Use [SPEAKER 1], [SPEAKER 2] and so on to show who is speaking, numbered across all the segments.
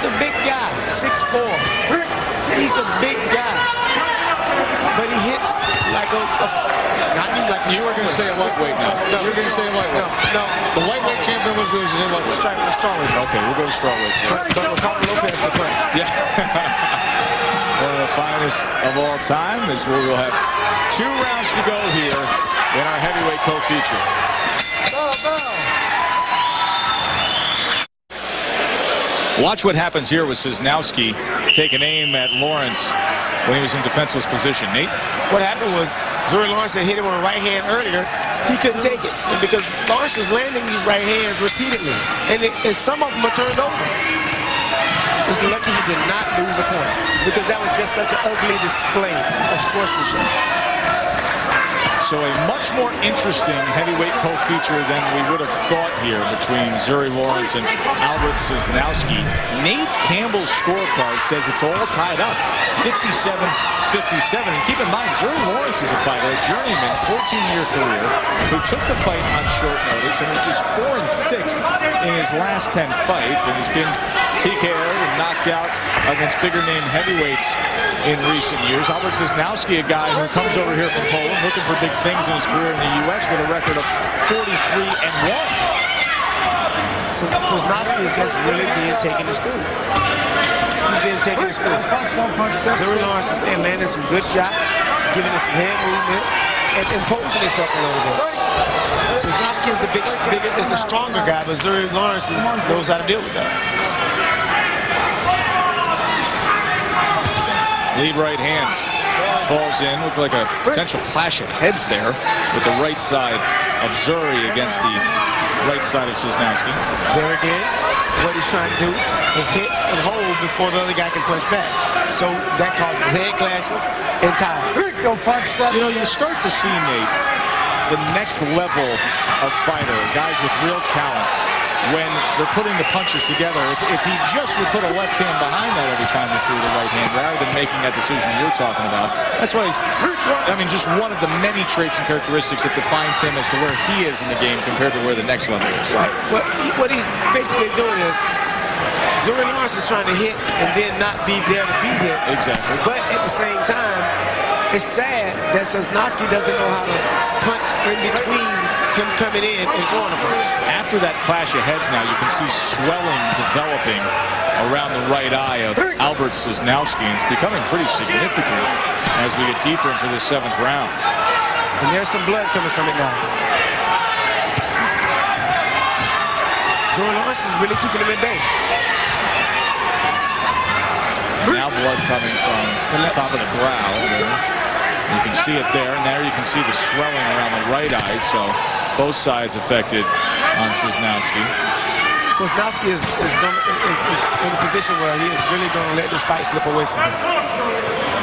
[SPEAKER 1] a big guy, 6'4". He's a big guy. But he hits like
[SPEAKER 2] you were going to say a lightweight now.
[SPEAKER 1] No.
[SPEAKER 2] You were going to say a lightweight.
[SPEAKER 1] No.
[SPEAKER 2] The lightweight champion was going to say lightweight.
[SPEAKER 1] Strawweight.
[SPEAKER 2] Okay, we'll go to strawweight.
[SPEAKER 1] But Ricardo Lopez can punch.
[SPEAKER 2] Yeah. One of the finest of all time is where we'll have 2 rounds to go here in our heavyweight co-feature. Watch what happens here with Sosnowski taking aim at Lawrence when he was in defenseless position. Nate?
[SPEAKER 1] What happened was Zuri Lawrence had hit him with a right hand earlier. He couldn't take it. And because Lawrence is landing these right hands repeatedly. And some of them are turned over. It's lucky he did not lose a point. Because that was just such an ugly display of sportsmanship.
[SPEAKER 2] So a much more interesting heavyweight co-feature than we would have thought here between Zuri Lawrence and Albert Sosnowski. Nate Campbell's scorecard says it's all tied up, 57-57. And keep in mind, Zuri Lawrence is a fighter, a journeyman, 14-year career, who took the fight on short notice and is just 4-6 in his last 10 fights. And he's been TKO'd and knocked out against bigger-name heavyweights in recent years. Albert Sosnowski, a guy who comes over here from Poland looking for big things in his career in the U.S. with a record of 43-1.
[SPEAKER 1] Sosnowski is just really being taken to school. He's being taken to school. Zuri Lawrence is landing some good shots, giving us some hand movement, and imposing himself a little bit. Sosnowski is the stronger guy, but Zuri Lawrence knows how to deal with that.
[SPEAKER 2] Lead right hand falls in. Looked like a potential clash of heads there with the right side of Zuri against the right side of Sosnowski.
[SPEAKER 1] There again, what he's trying to do is hit and hold before the other guy can punch back. So that causes head clashes and ties.
[SPEAKER 2] You know, you start to see, Nate, the next level of fighter, guys with real talent, when they're putting the punches together. If he just would put a left hand behind that every time he threw the right hand, rather than making that decision you're talking about, that's why he's, I mean, just one of the many traits and characteristics that defines him as to where he is in the game compared to where the next level is.
[SPEAKER 1] Right. What he's basically doing is, Zuri Lawrence is trying to hit and then not be there to be hit.
[SPEAKER 2] Exactly.
[SPEAKER 1] But at the same time, it's sad that Sosnowski doesn't know how to punch in between him coming in and throwing a punch.
[SPEAKER 2] After that clash of heads now, you can see swelling developing around the right eye of Albert Sosnowski, and it's becoming pretty significant as we get deeper into the 7th round.
[SPEAKER 1] And there's some blood coming from it now. Zuri Lawrence is really keeping him at bay.
[SPEAKER 2] Now blood coming from the top of the brow. You can see it there, and there you can see the swelling around the right eye, so both sides affected on Sosnowski.
[SPEAKER 1] Sosnowski is in a position where he is really going to let this fight slip away from him.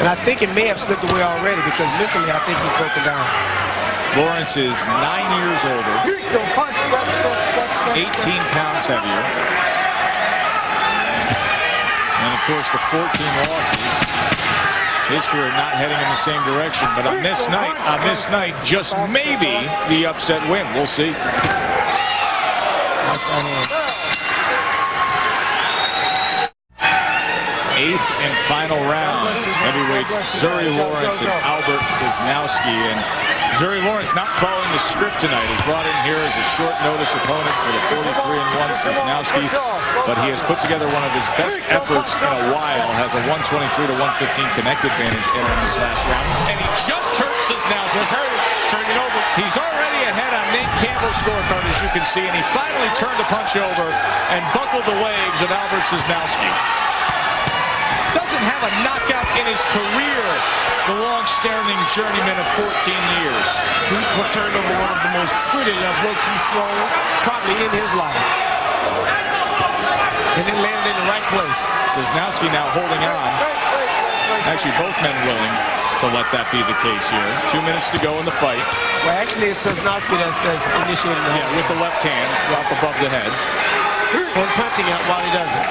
[SPEAKER 1] And I think it may have slipped away already because mentally I think he's broken down.
[SPEAKER 2] Lawrence is 9 years older, 18 pounds heavier. And of course the 14 losses, his career not heading in the same direction. But on this night, just maybe the upset win. We'll see. 8th and final round. Heavyweights Zuri Lawrence and Albert Sosnowski. And Zuri Lawrence, not following the script tonight, is brought in here as a short notice opponent for the 43-1 Sosnowski. But he has put together one of his best efforts in a while. Has a 123-115 connect advantage entering this last round. And he just hurt Sosnowski.
[SPEAKER 1] Just hurt it. Turned it over.
[SPEAKER 2] He's already ahead on Nate Campbell's scorecard, as you can see. And he finally turned the punch over and buckled the legs of Albert Sosnowski. Doesn't have a knockout in his career, the long-standing journeyman of 14 years.
[SPEAKER 1] He turned over one of the most pretty left hooks he's thrown probably in his life. And it landed in the right place.
[SPEAKER 2] Sosnowski now holding on. Actually, both men willing to let that be the case here. 2 minutes to go in the fight.
[SPEAKER 1] Well, actually, it's Sosnowski that's initiating the
[SPEAKER 2] hook. Yeah, with the left hand up above the head.
[SPEAKER 1] And punching out while he does it.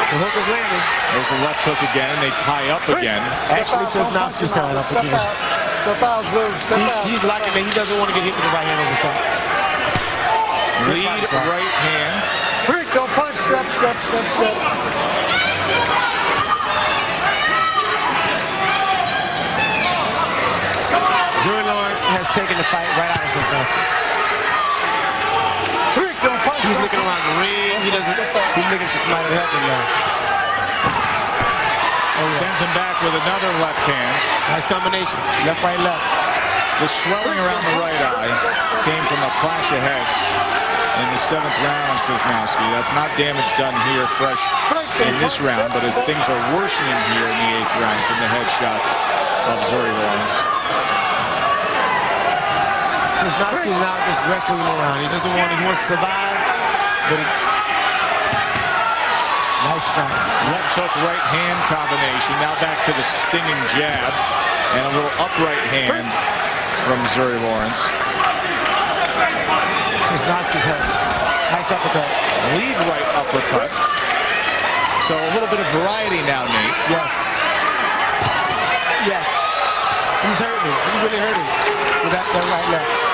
[SPEAKER 1] The hook is landing.
[SPEAKER 2] There's the left hook again, and they tie up again.
[SPEAKER 1] Actually, Sosnowski's tying up again. He's locking it. He doesn't want to get hit with the right hand over the top.
[SPEAKER 2] Lead right hand
[SPEAKER 1] step. Zuri Lawrence has taken the fight right out of Sosnowski. He's looking around the ring. He's looking for somebody to help him now.
[SPEAKER 2] Sends him back with another left hand.
[SPEAKER 1] Nice combination. Left, right, left.
[SPEAKER 2] The swelling around the right eye came from a clash of heads in the 7th round, Sosnowski. That's not damage done here fresh in this round, but things are worsening here in the 8th round from the headshots of Zuri Lawrence.
[SPEAKER 1] Sosnowski is now just wrestling him around. He wants to survive, but nice shot.
[SPEAKER 2] Left hook, right hand combination. Now back to the stinging jab and a little upright hand from Zuri Lawrence.
[SPEAKER 1] Sosnowski's hurt. Nice uppercut.
[SPEAKER 2] Lead right uppercut. So a little bit of variety now, Nate.
[SPEAKER 1] Yes. He's hurting. He's really hurting with that right left.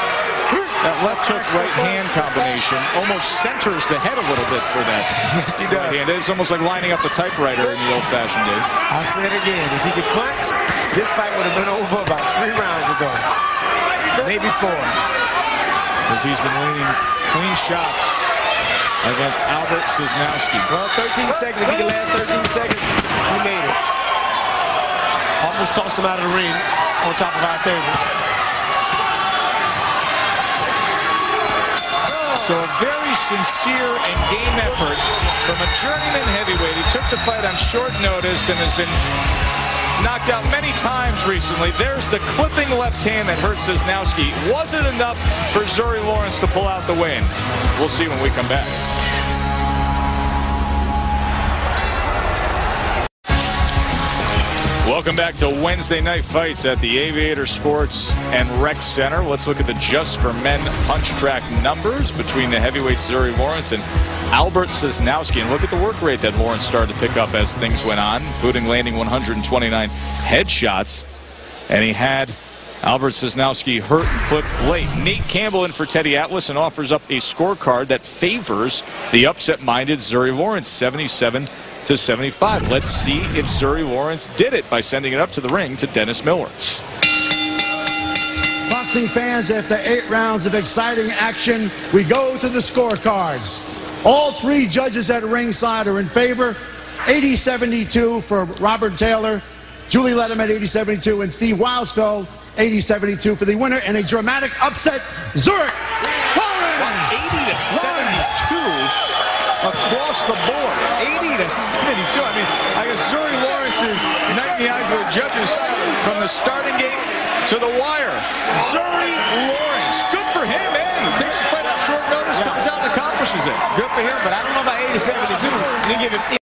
[SPEAKER 2] That left hook right hand combination almost centers the head a little bit for that.
[SPEAKER 1] Yes, he does.
[SPEAKER 2] Right hand. It's almost like lining up a typewriter in the old-fashioned days.
[SPEAKER 1] I'll say it again. If he could punch, this fight would have been over about 3 rounds ago. Maybe 4.
[SPEAKER 2] Because he's been leaning clean shots against Albert Sosnowski.
[SPEAKER 1] Well, 13 seconds. If he can last 13 seconds, he made it. Almost tossed him out of the ring on top of our table.
[SPEAKER 2] So a very sincere and game effort from a journeyman heavyweight. He took the fight on short notice and has been knocked out many times recently. There's the clipping left hand that hurt Sosnowski. Was it enough for Zuri Lawrence to pull out the win? We'll see when we come back. Welcome back to Wednesday Night Fights at the Aviator Sports and Rec Center. Let's look at the Just for Men punch track numbers between the heavyweights Zuri Lawrence and Albert Sosnowski. And look at the work rate that Lawrence started to pick up as things went on, including landing 129 headshots. And he had Albert Sosnowski hurt and clipped late. Nate Campbell in for Teddy Atlas and offers up a scorecard that favors the upset-minded Zuri Lawrence, 77-75. Let's see if Zuri Lawrence did it by sending it up to the ring to Dennis Miller.
[SPEAKER 3] Boxing fans, after 8 rounds of exciting action, we go to the scorecards. All 3 judges at ringside are in favor. 80-72 for Robert Taylor, Julie Letterman 80-72, and Steve Wildsfeld 80-72 for the winner, and a dramatic upset, Zuri Lawrence.
[SPEAKER 2] 80-72 across the board. 80-72. I mean, I guess Zuri Lawrence is knighting the eyes of the judges from the starting gate to the wire. Zuri Lawrence, good for him, man. He takes the fight on short notice, comes out and accomplishes it.
[SPEAKER 1] Good for him, but I don't know about 80-72. You give him